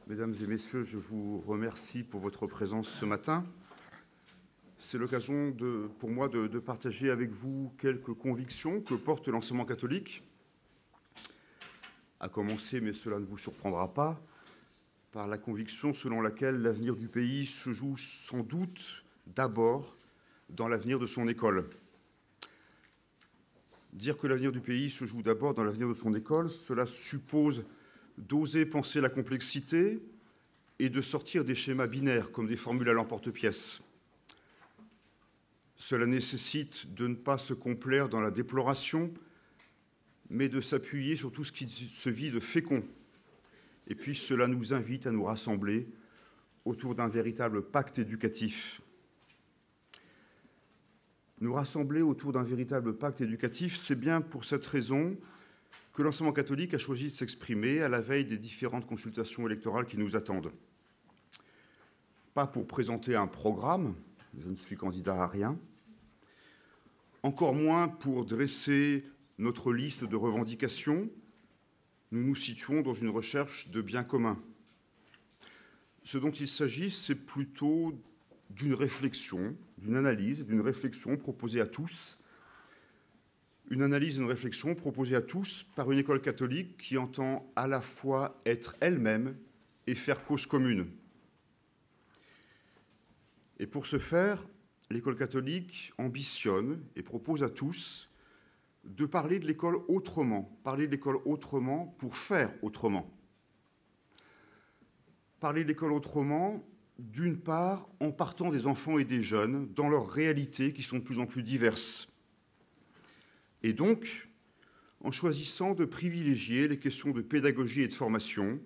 Mesdames et messieurs, je vous remercie pour votre présence ce matin. C'est l'occasion pour moi de partager avec vous quelques convictions que porte l'enseignement catholique, à commencer, mais cela ne vous surprendra pas, par la conviction selon laquelle l'avenir du pays se joue sans doute d'abord dans l'avenir de son école. Dire que l'avenir du pays se joue d'abord dans l'avenir de son école, cela suppose d'oser penser la complexité et de sortir des schémas binaires comme des formules à l'emporte-pièce. Cela nécessite de ne pas se complaire dans la déploration, mais de s'appuyer sur tout ce qui se vit de fécond. Et puis cela nous invite à nous rassembler autour d'un véritable pacte éducatif. Nous rassembler autour d'un véritable pacte éducatif, c'est bien pour cette raison que l'enseignement catholique a choisi de s'exprimer à la veille des différentes consultations électorales qui nous attendent. Pas pour présenter un programme, je ne suis candidat à rien, encore moins pour dresser notre liste de revendications. Nous nous situons dans une recherche de bien commun. Ce dont il s'agit, c'est plutôt d'une réflexion, d'une analyse, d'une réflexion proposée à tous. Une analyse et une réflexion proposée à tous par une école catholique qui entend à la fois être elle-même et faire cause commune. Et pour ce faire, l'école catholique ambitionne et propose à tous de parler de l'école autrement pour faire autrement. Parler de l'école autrement, d'une part, en partant des enfants et des jeunes dans leurs réalités qui sont de plus en plus diverses. Et donc, en choisissant de privilégier les questions de pédagogie et de formation,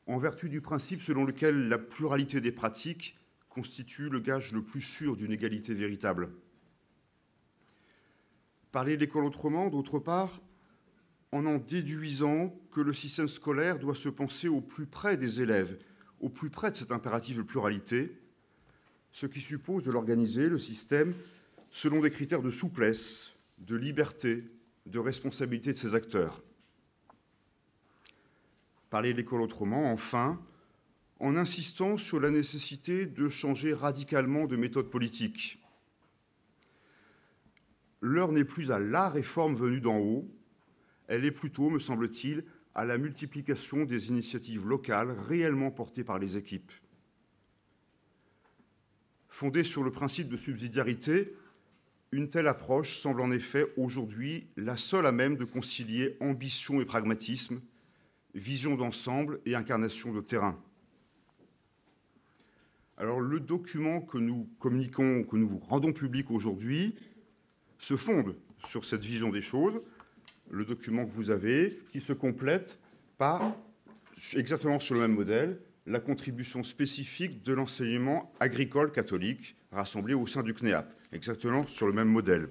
en vertu du principe selon lequel la pluralité des pratiques constitue le gage le plus sûr d'une égalité véritable. Parler de l'école autrement, d'autre part, en déduisant que le système scolaire doit se penser au plus près des élèves, au plus près de cet impératif de pluralité, ce qui suppose de l'organiser, le système, selon des critères de souplesse, de liberté, de responsabilité de ses acteurs. Parler de l'école autrement, enfin, en insistant sur la nécessité de changer radicalement de méthode politique. L'heure n'est plus à la réforme venue d'en haut, elle est plutôt, me semble-t-il, à la multiplication des initiatives locales réellement portées par les équipes. Fondée sur le principe de subsidiarité, une telle approche semble en effet aujourd'hui la seule à même de concilier ambition et pragmatisme, vision d'ensemble et incarnation de terrain. Alors le document que nous communiquons, que nous rendons public aujourd'hui, se fonde sur cette vision des choses, le document que vous avez, qui se complète par, exactement sur le même modèle, la contribution spécifique de l'enseignement agricole catholique rassemblé au sein du CNEAP, exactement sur le même modèle.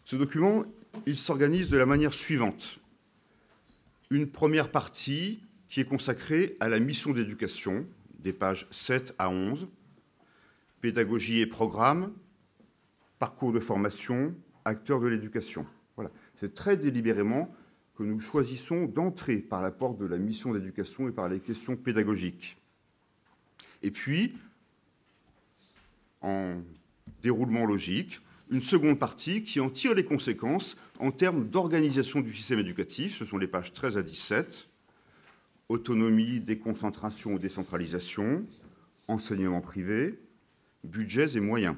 Ce document, il s'organise de la manière suivante. Une première partie qui est consacrée à la mission d'éducation, des pages 7 à 11, pédagogie et programme, parcours de formation, acteurs de l'éducation. Voilà. C'est très délibérément que nous choisissons d'entrer par la porte de la mission d'éducation et par les questions pédagogiques. Et puis, en déroulement logique, une seconde partie qui en tire les conséquences en termes d'organisation du système éducatif, ce sont les pages 13 à 17, autonomie, déconcentration ou décentralisation, enseignement privé, budgets et moyens.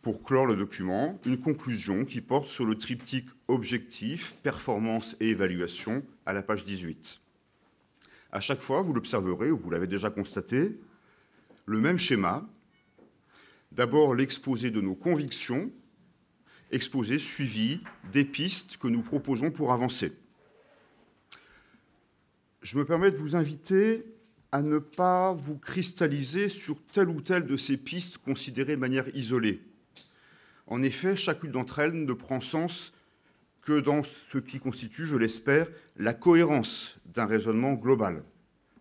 Pour clore le document, une conclusion qui porte sur le triptyque objectif, performance et évaluation à la page 18. À chaque fois, vous l'observerez, ou vous l'avez déjà constaté, le même schéma. D'abord, l'exposé de nos convictions, exposé suivi des pistes que nous proposons pour avancer. Je me permets de vous inviter à ne pas vous cristalliser sur telle ou telle de ces pistes considérées de manière isolée. En effet, chacune d'entre elles ne prend sens que dans ce qui constitue, je l'espère, la cohérence d'un raisonnement global.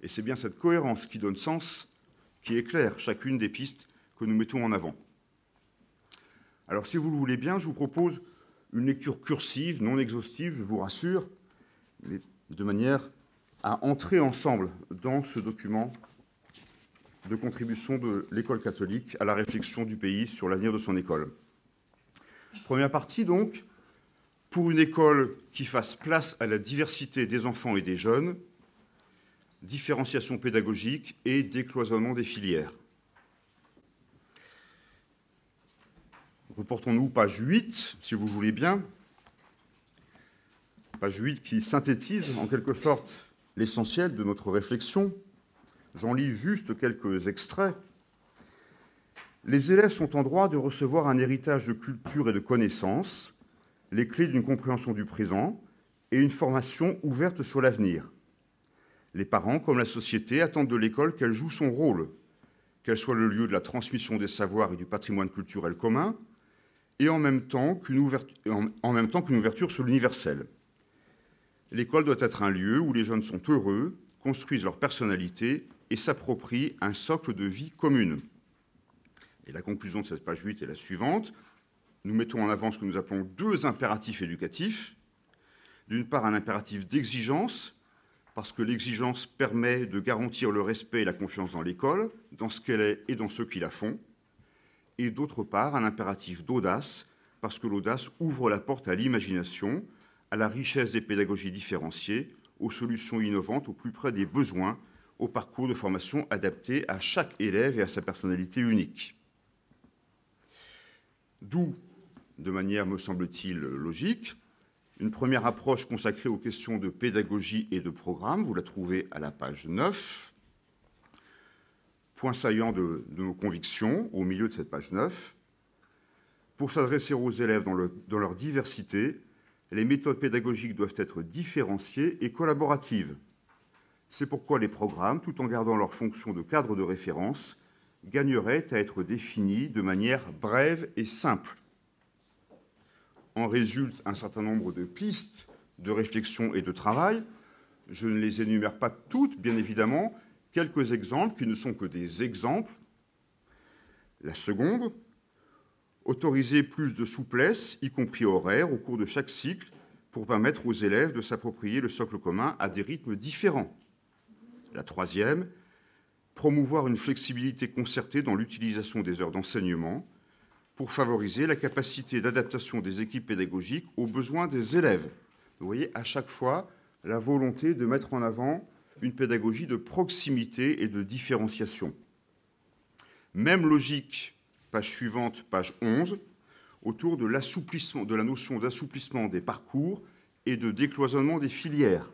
Et c'est bien cette cohérence qui donne sens, qui éclaire chacune des pistes que nous mettons en avant. Alors, si vous le voulez bien, je vous propose une lecture cursive, non exhaustive, je vous rassure, mais de manière à entrer ensemble dans ce document de contribution de l'école catholique à la réflexion du pays sur l'avenir de son école. Première partie, donc, pour une école qui fasse place à la diversité des enfants et des jeunes, différenciation pédagogique et décloisonnement des filières. Reportons-nous page 8, si vous voulez bien. Page 8 qui synthétise en quelque sorte l'essentiel de notre réflexion. J'en lis juste quelques extraits. Les élèves sont en droit de recevoir un héritage de culture et de connaissances, les clés d'une compréhension du présent et une formation ouverte sur l'avenir. Les parents, comme la société, attendent de l'école qu'elle joue son rôle, qu'elle soit le lieu de la transmission des savoirs et du patrimoine culturel commun, et en même temps qu'une ouverture sur l'universel. L'école doit être un lieu où les jeunes sont heureux, construisent leur personnalité et s'approprient un socle de vie commune. Et la conclusion de cette page 8 est la suivante. Nous mettons en avant ce que nous appelons deux impératifs éducatifs. D'une part, un impératif d'exigence, parce que l'exigence permet de garantir le respect et la confiance dans l'école, dans ce qu'elle est et dans ceux qui la font. Et d'autre part, un impératif d'audace, parce que l'audace ouvre la porte à l'imagination, à la richesse des pédagogies différenciées, aux solutions innovantes au plus près des besoins, au parcours de formation adapté à chaque élève et à sa personnalité unique. D'où, de manière, me semble-t-il, logique, une première approche consacrée aux questions de pédagogie et de programme. Vous la trouvez à la page 9. Point saillant de nos convictions, au milieu de cette page 9. Pour s'adresser aux élèves dans leur diversité, les méthodes pédagogiques doivent être différenciées et collaboratives. C'est pourquoi les programmes, tout en gardant leur fonction de cadre de référence, gagneraient à être définis de manière brève et simple. En résulte un certain nombre de pistes de réflexion et de travail. Je ne les énumère pas toutes, bien évidemment. Quelques exemples qui ne sont que des exemples. La seconde, autoriser plus de souplesse, y compris horaire, au cours de chaque cycle, pour permettre aux élèves de s'approprier le socle commun à des rythmes différents. La troisième, promouvoir une flexibilité concertée dans l'utilisation des heures d'enseignement pour favoriser la capacité d'adaptation des équipes pédagogiques aux besoins des élèves. Vous voyez, à chaque fois, la volonté de mettre en avant une pédagogie de proximité et de différenciation. Même logique, page suivante, page 11, autour de l'assouplissement, de la notion d'assouplissement des parcours et de décloisonnement des filières.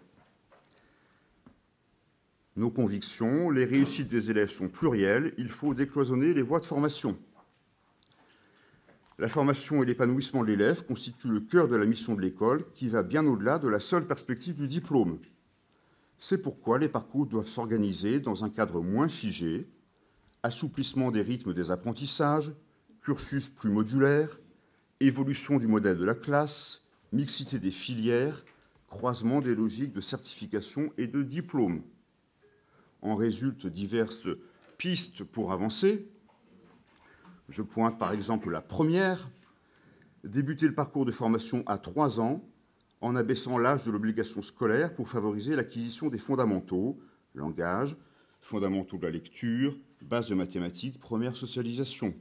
Nos convictions, les réussites des élèves sont plurielles, il faut décloisonner les voies de formation. La formation et l'épanouissement de l'élève constituent le cœur de la mission de l'école qui va bien au-delà de la seule perspective du diplôme. C'est pourquoi les parcours doivent s'organiser dans un cadre moins figé, assouplissement des rythmes des apprentissages, cursus plus modulaire, évolution du modèle de la classe, mixité des filières, croisement des logiques de certification et de diplôme. En résultent diverses pistes pour avancer. Je pointe par exemple la première, débuter le parcours de formation à 3 ans en abaissant l'âge de l'obligation scolaire pour favoriser l'acquisition des fondamentaux, langage, fondamentaux de la lecture, base de mathématiques, première socialisation.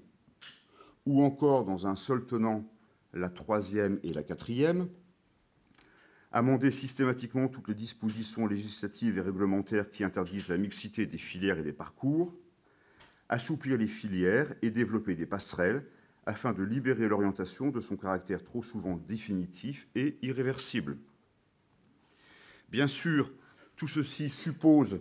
Ou encore, dans un seul tenant, la 3e et la 4e, amender systématiquement toutes les dispositions législatives et réglementaires qui interdisent la mixité des filières et des parcours, assouplir les filières et développer des passerelles afin de libérer l'orientation de son caractère trop souvent définitif et irréversible. Bien sûr, tout ceci suppose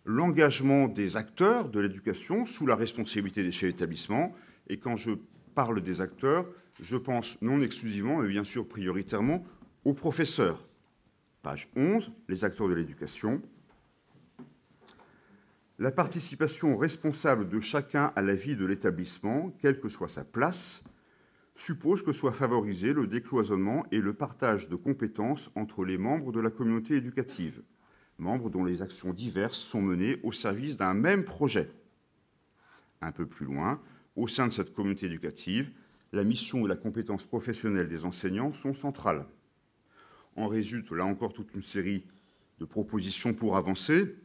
l'engagement des acteurs de l'éducation sous la responsabilité des chefs d'établissement. Et quand je parle des acteurs, je pense non exclusivement, mais bien sûr prioritairement, aux professeurs. Page 11, les acteurs de l'éducation. La participation responsable de chacun à la vie de l'établissement, quelle que soit sa place, suppose que soit favorisé le décloisonnement et le partage de compétences entre les membres de la communauté éducative, membres dont les actions diverses sont menées au service d'un même projet. Un peu plus loin, au sein de cette communauté éducative, la mission et la compétence professionnelle des enseignants sont centrales. en résulte, là encore, toute une série de propositions pour avancer.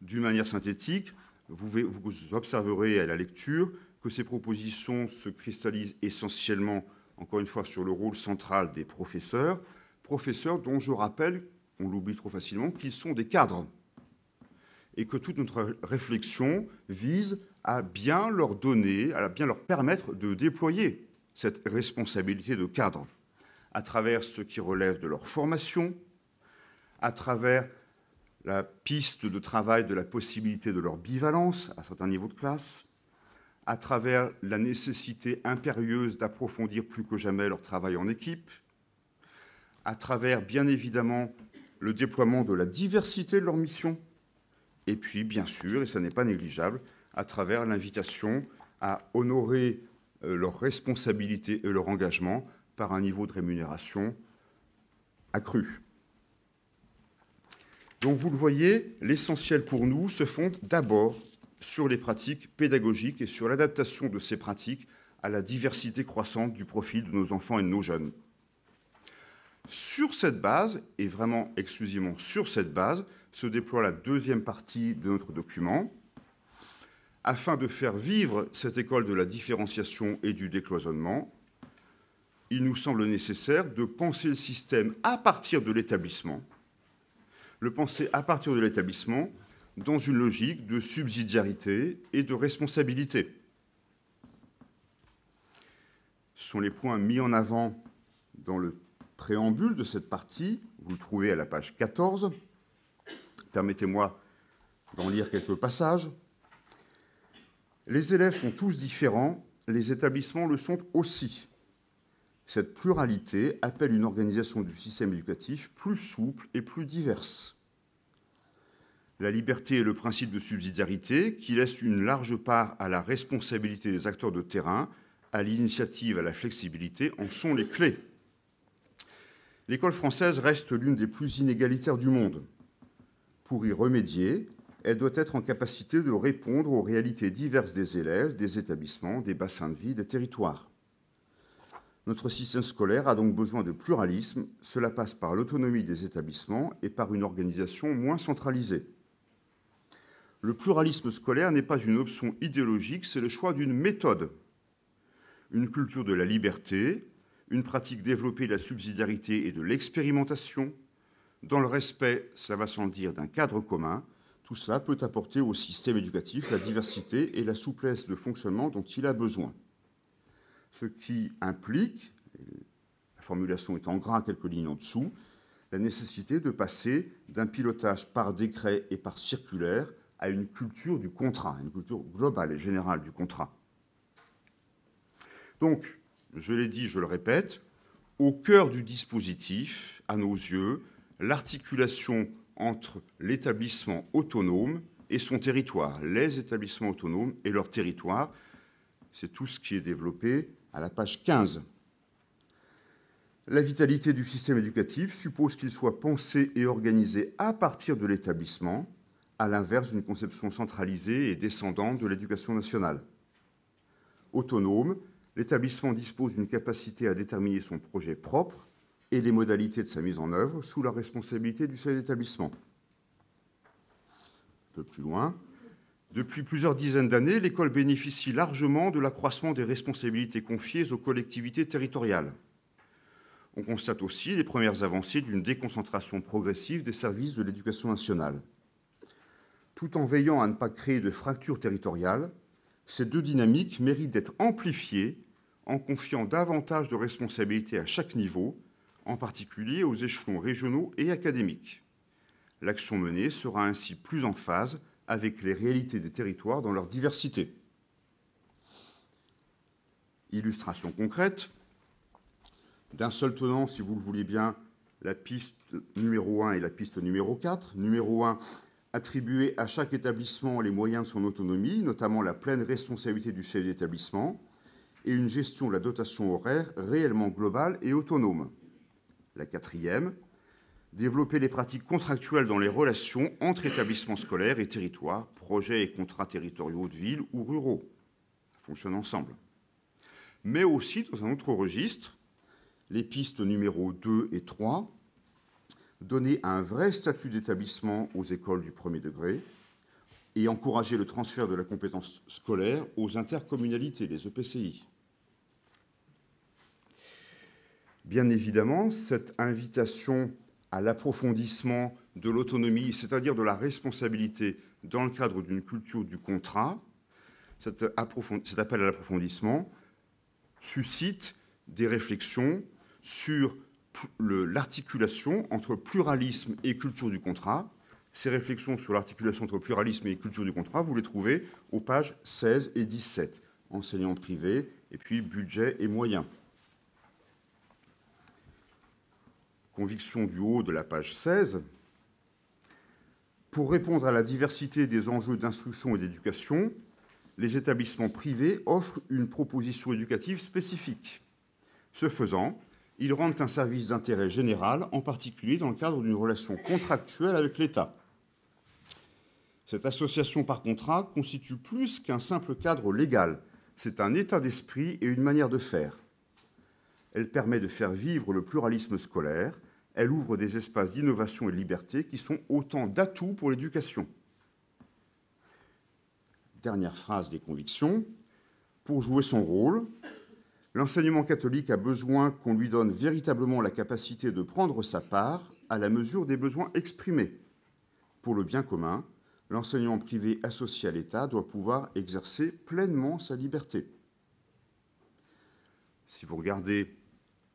D'une manière synthétique, vous observerez à la lecture que ces propositions se cristallisent essentiellement, encore une fois, sur le rôle central des professeurs dont je rappelle, on l'oublie trop facilement, qu'ils sont des cadres, et que toute notre réflexion vise à bien leur donner, à bien leur permettre de déployer cette responsabilité de cadre, à travers ce qui relève de leur formation, à travers la piste de travail de la possibilité de leur bivalence à certains niveaux de classe, à travers la nécessité impérieuse d'approfondir plus que jamais leur travail en équipe, à travers, bien évidemment, le déploiement de la diversité de leur mission, et puis, bien sûr, et ça n'est pas négligeable, à travers l'invitation à honorer leurs responsabilités et leur engagement par un niveau de rémunération accru. Donc, vous le voyez, l'essentiel pour nous se fonde d'abord sur les pratiques pédagogiques et sur l'adaptation de ces pratiques à la diversité croissante du profil de nos enfants et de nos jeunes. Sur cette base, et vraiment exclusivement sur cette base, se déploie la deuxième partie de notre document. Afin de faire vivre cette école de la différenciation et du décloisonnement, il nous semble nécessaire de penser le système à partir de l'établissement, dans une logique de subsidiarité et de responsabilité. Ce sont les points mis en avant dans le préambule de cette partie. Vous le trouvez à la page 14. Permettez-moi d'en lire quelques passages. Les élèves sont tous différents, les établissements le sont aussi. Cette pluralité appelle une organisation du système éducatif plus souple et plus diverse. La liberté et le principe de subsidiarité, qui laisse une large part à la responsabilité des acteurs de terrain, à l'initiative, à la flexibilité, en sont les clés. L'école française reste l'une des plus inégalitaires du monde. Pour y remédier, elle doit être en capacité de répondre aux réalités diverses des élèves, des établissements, des bassins de vie, des territoires. Notre système scolaire a donc besoin de pluralisme. Cela passe par l'autonomie des établissements et par une organisation moins centralisée. Le pluralisme scolaire n'est pas une option idéologique, c'est le choix d'une méthode. Une culture de la liberté, une pratique développée de la subsidiarité et de l'expérimentation, dans le respect, cela va sans le dire, d'un cadre commun. Tout cela peut apporter au système éducatif la diversité et la souplesse de fonctionnement dont il a besoin. Ce qui implique, la formulation est en gras quelques lignes en dessous, la nécessité de passer d'un pilotage par décret et par circulaire à une culture du contrat, une culture globale et générale du contrat. Donc, je l'ai dit, je le répète, au cœur du dispositif, à nos yeux, l'articulation entre l'établissement autonome et son territoire, les établissements autonomes et leur territoire. C'est tout ce qui est développé à la page 15. La vitalité du système éducatif suppose qu'il soit pensé et organisé à partir de l'établissement, à l'inverse d'une conception centralisée et descendante de l'éducation nationale. Autonome, l'établissement dispose d'une capacité à déterminer son projet propre et les modalités de sa mise en œuvre sous la responsabilité du chef d'établissement. Un peu plus loin. Depuis plusieurs dizaines d'années, l'école bénéficie largement de l'accroissement des responsabilités confiées aux collectivités territoriales. On constate aussi les premières avancées d'une déconcentration progressive des services de l'éducation nationale. Tout en veillant à ne pas créer de fractures territoriales, ces deux dynamiques méritent d'être amplifiées en confiant davantage de responsabilités à chaque niveau, en particulier aux échelons régionaux et académiques. L'action menée sera ainsi plus en phase avec les réalités des territoires dans leur diversité. Illustration concrète, d'un seul tenant, si vous le voulez bien, la piste numéro 1 et la piste numéro 4. Numéro 1, attribuer à chaque établissement les moyens de son autonomie, notamment la pleine responsabilité du chef d'établissement, et une gestion de la dotation horaire réellement globale et autonome. La quatrième, développer les pratiques contractuelles dans les relations entre établissements scolaires et territoires, projets et contrats territoriaux de ville ou ruraux. Ça fonctionne ensemble. Mais aussi, dans un autre registre, les pistes numéros 2 et 3, donner un vrai statut d'établissement aux écoles du premier degré et encourager le transfert de la compétence scolaire aux intercommunalités, les EPCI. Bien évidemment, cette invitation à l'approfondissement de l'autonomie, c'est-à-dire de la responsabilité dans le cadre d'une culture du contrat, cet appel à l'approfondissement suscite des réflexions sur l'articulation entre pluralisme et culture du contrat. Ces réflexions sur l'articulation entre pluralisme et culture du contrat, vous les trouvez aux pages 16 et 17, enseignants privés et puis budget et moyens. Conviction du haut de la page 16. Pour répondre à la diversité des enjeux d'instruction et d'éducation, les établissements privés offrent une proposition éducative spécifique. Ce faisant, ils rendent un service d'intérêt général, en particulier dans le cadre d'une relation contractuelle avec l'État. Cette association par contrat constitue plus qu'un simple cadre légal. C'est un état d'esprit et une manière de faire. Elle permet de faire vivre le pluralisme scolaire. Elle ouvre des espaces d'innovation et de liberté qui sont autant d'atouts pour l'éducation. Dernière phrase des convictions. Pour jouer son rôle, l'enseignement catholique a besoin qu'on lui donne véritablement la capacité de prendre sa part à la mesure des besoins exprimés. Pour le bien commun, l'enseignement privé associé à l'État doit pouvoir exercer pleinement sa liberté. Si vous regardez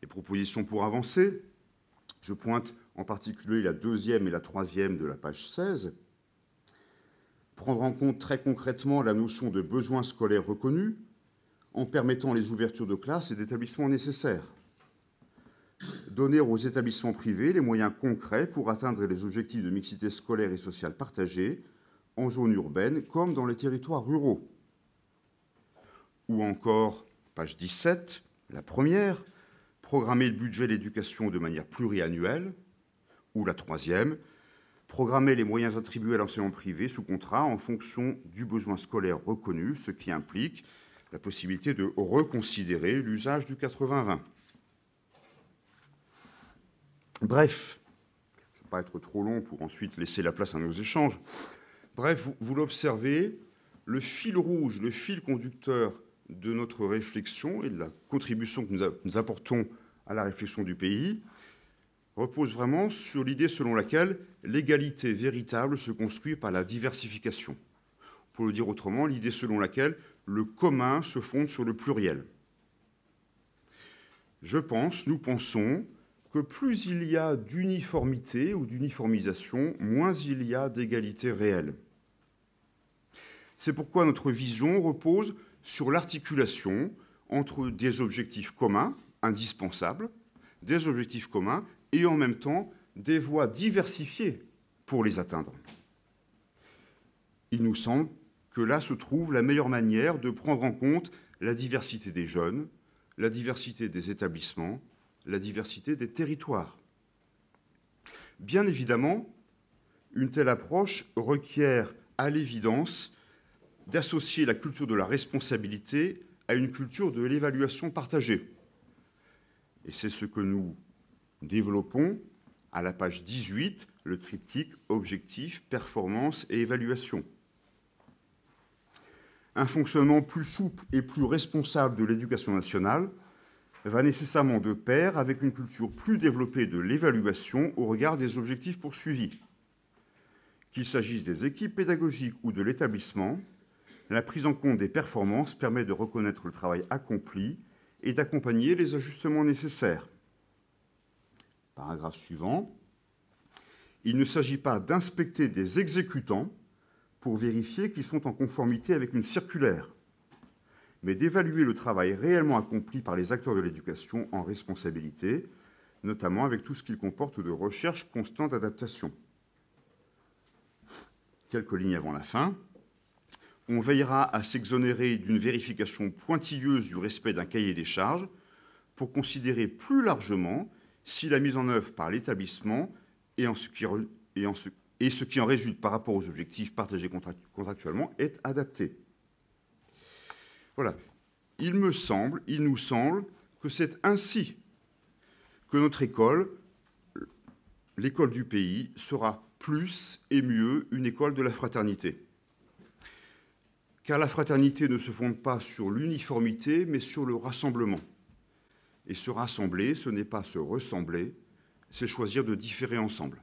les propositions pour avancer, je pointe en particulier la 2e et la 3e de la page 16. Prendre en compte très concrètement la notion de besoins scolaires reconnus en permettant les ouvertures de classes et d'établissements nécessaires. Donner aux établissements privés les moyens concrets pour atteindre les objectifs de mixité scolaire et sociale partagée en zone urbaine comme dans les territoires ruraux. Ou encore, page 17, la première, programmer le budget de l'éducation de manière pluriannuelle. Ou la 3e, programmer les moyens attribués à l'enseignement privé sous contrat en fonction du besoin scolaire reconnu, ce qui implique la possibilité de reconsidérer l'usage du 80-20. Bref, je ne vais pas être trop long pour ensuite laisser la place à nos échanges. Bref, vous l'observez, le fil rouge, le fil conducteur de notre réflexion et de la contribution que nous apportons à la réflexion du pays repose vraiment sur l'idée selon laquelle l'égalité véritable se construit par la diversification. Pour le dire autrement, l'idée selon laquelle le commun se fonde sur le pluriel. Nous pensons que plus il y a d'uniformité ou d'uniformisation, moins il y a d'égalité réelle. C'est pourquoi notre vision repose sur l'articulation entre des objectifs communs, indispensables, des objectifs communs et en même temps des voies diversifiées pour les atteindre. Il nous semble que là se trouve la meilleure manière de prendre en compte la diversité des jeunes, la diversité des établissements, la diversité des territoires. Bien évidemment, une telle approche requiert à l'évidence d'associer la culture de la responsabilité à une culture de l'évaluation partagée. Et c'est ce que nous développons à la page 18, le triptyque objectif, performance et évaluation. Un fonctionnement plus souple et plus responsable de l'éducation nationale va nécessairement de pair avec une culture plus développée de l'évaluation au regard des objectifs poursuivis. Qu'il s'agisse des équipes pédagogiques ou de l'établissement, la prise en compte des performances permet de reconnaître le travail accompli et d'accompagner les ajustements nécessaires. Paragraphe suivant. Il ne s'agit pas d'inspecter des exécutants pour vérifier qu'ils sont en conformité avec une circulaire, mais d'évaluer le travail réellement accompli par les acteurs de l'éducation en responsabilité, notamment avec tout ce qu'il comporte de recherche constante d'adaptation. Quelques lignes avant la fin. On veillera à s'exonérer d'une vérification pointilleuse du respect d'un cahier des charges pour considérer plus largement si la mise en œuvre par l'établissement et ce qui en résulte par rapport aux objectifs partagés contractuellement est adapté. Voilà. Il nous semble que c'est ainsi que notre école, l'école du pays, sera plus et mieux une école de la fraternité. Car la fraternité ne se fonde pas sur l'uniformité, mais sur le rassemblement. Et se rassembler, ce n'est pas se ressembler, c'est choisir de différer ensemble.